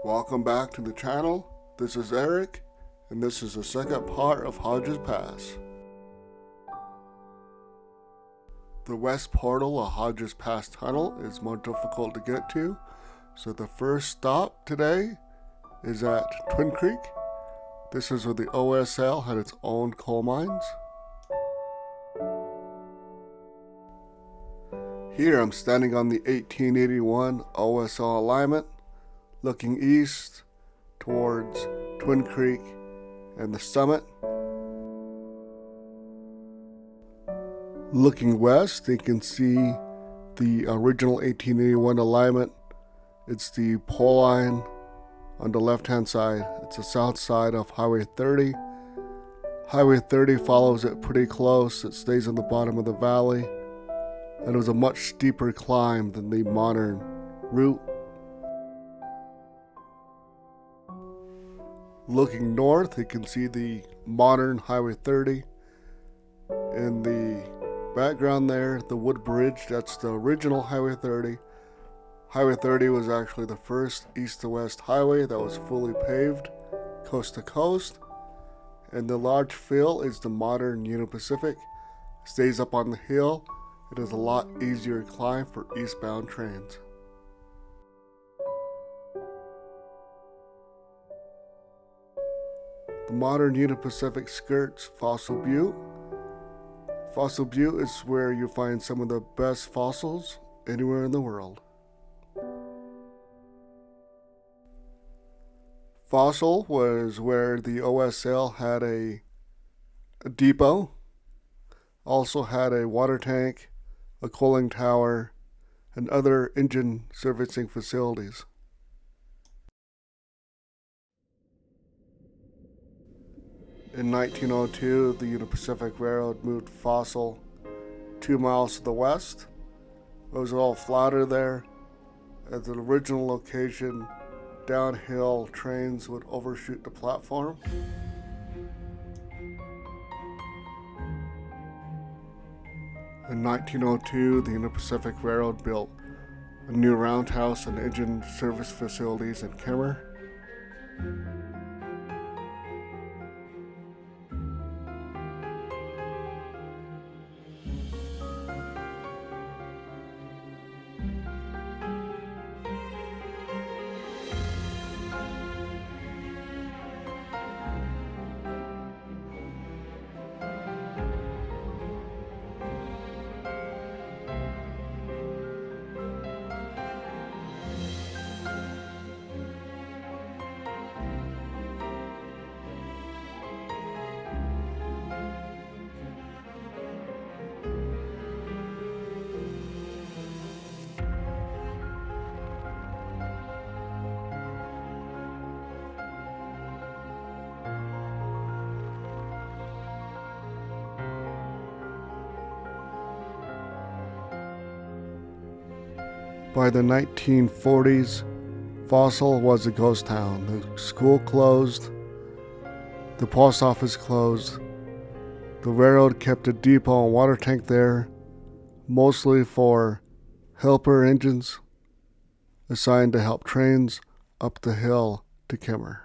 Welcome back to the channel. This is Eric, and this is the second part of Hodges Pass. The west portal of Hodges Pass tunnel is more difficult to get to, so the first stop today is at Twin Creek. This is where the OSL had its own coal mines. Here I'm standing on the 1881 OSL alignment, looking east towards Twin Creek and the summit. Looking west, you can see the original 1881 alignment. It's the pole line on the left-hand side. It's the south side of Highway 30. Highway 30 follows it pretty close. It stays in the bottom of the valley, and it was a much steeper climb than the modern route. Looking north, you can see the modern Highway 30. In the background there, the wood bridge, that's the original Highway 30. Highway 30 was actually the first east to west highway that was fully paved, coast to coast. And the large fill is the modern Union Pacific. It stays up on the hill. It is a lot easier to climb for eastbound trains. The modern Union Pacific skirts Fossil Butte. Fossil Butte is where you find some of the best fossils anywhere in the world. Fossil was where the OSL had a depot, also had a water tank, a cooling tower, and other engine servicing facilities. In 1902, the Union Pacific Railroad moved Fossil 2 miles to the west. It was all flatter there. At the original location, downhill trains would overshoot the platform. In 1902, the Union Pacific Railroad built a new roundhouse and engine service facilities in Kemmerer. By the 1940s, Fossil was a ghost town. The school closed, the post office closed, the railroad kept a depot and water tank there, mostly for helper engines assigned to help trains up the hill to Kemmerer.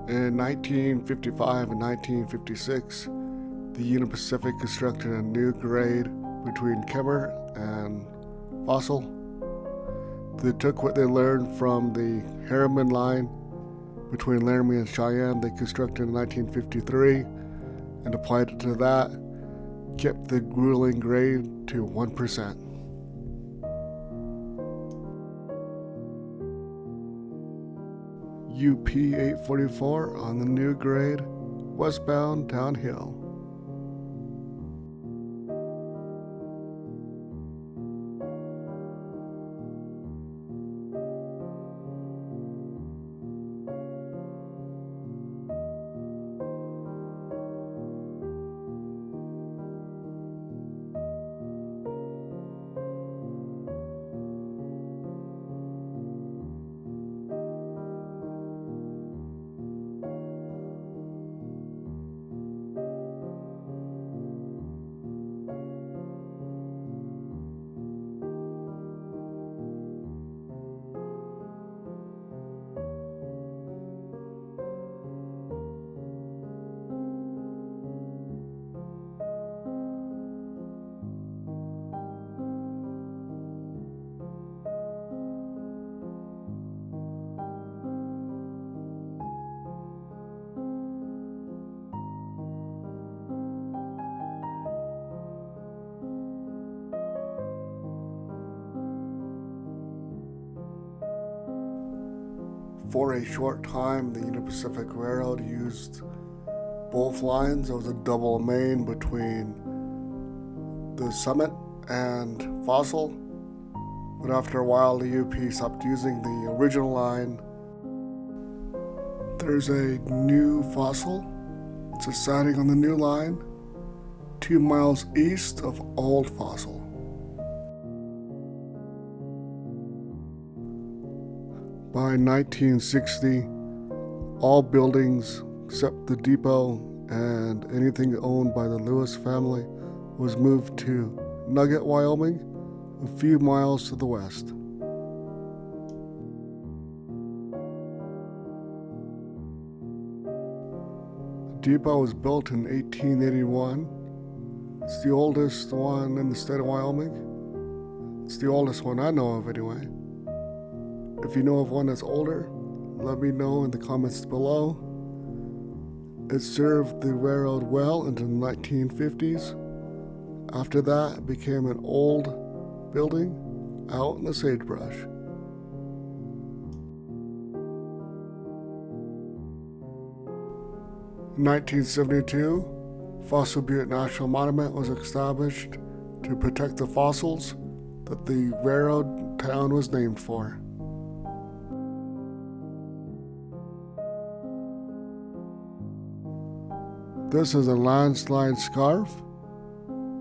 In 1955 and 1956, the Union Pacific constructed a new grade between Kemmerer and Fossil. They took what they learned from the Harriman line between Laramie and Cheyenne they constructed in 1953 and applied it to that, kept the grueling grade to 1%. UP 844 on the new grade, westbound downhill. For a short time, the Union Pacific Railroad used both lines. There was a double main between the Summit and Fossil, but after a while the UP stopped using the original line. There's a new Fossil. It's a siding on the new line, 2 miles east of Old Fossil. By 1960, all buildings except the depot and anything owned by the Lewis family was moved to Nugget, Wyoming, a few miles to the west. The depot was built in 1881. It's the oldest one in the state of Wyoming. It's the oldest one I know of anyway. If you know of one that's older, let me know in the comments below. It served the railroad well into the 1950s. After that, it became an old building out in the sagebrush. In 1972, Fossil Butte National Monument was established to protect the fossils that the railroad town was named for. This is a landslide scarf.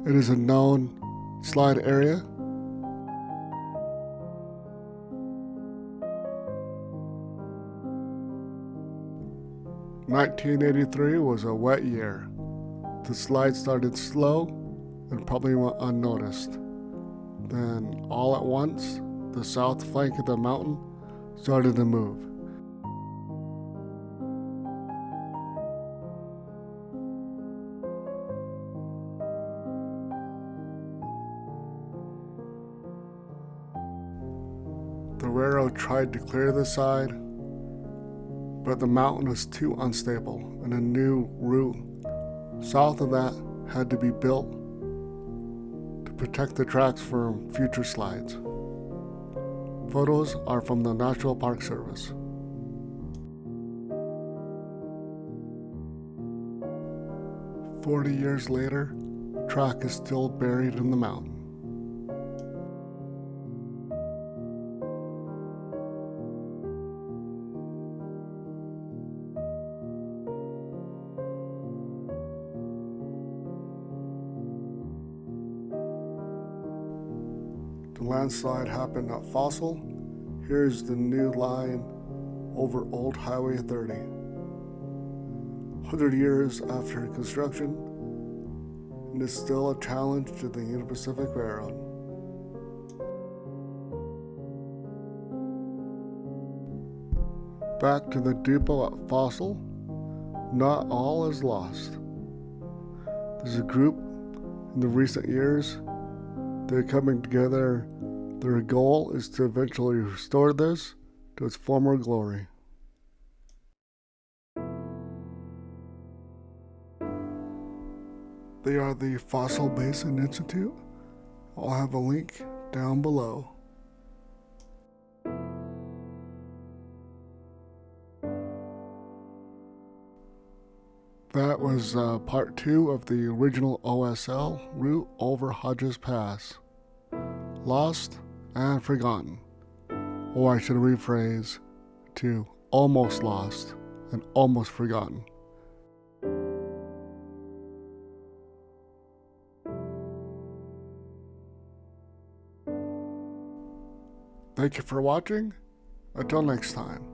It is a known slide area. "1983 was a wet year. The slide started slow and probably went unnoticed. Then, all at once, the south flank of the mountain started to move. The railroad tried to clear the side, but the mountain was too unstable and a new route south of that had to be built to protect the tracks from future slides. Photos are from the National Park Service. "40 years later, the track is still buried in the mountain. The landslide happened at Fossil. Here's the new line over Old Highway 30. 100 years after construction, and is still a challenge to the Union Pacific Railroad. Back to the depot at Fossil. Not all is lost. There's a group in the recent years. They're coming together. Their goal is to eventually restore this to its former glory. They are the Fossil Basin Institute. I'll have a link down below. That was part 2 of the original OSL route over Hodges Pass. Lost and forgotten. Or I should rephrase to almost lost and almost forgotten. Thank you for watching. Until next time.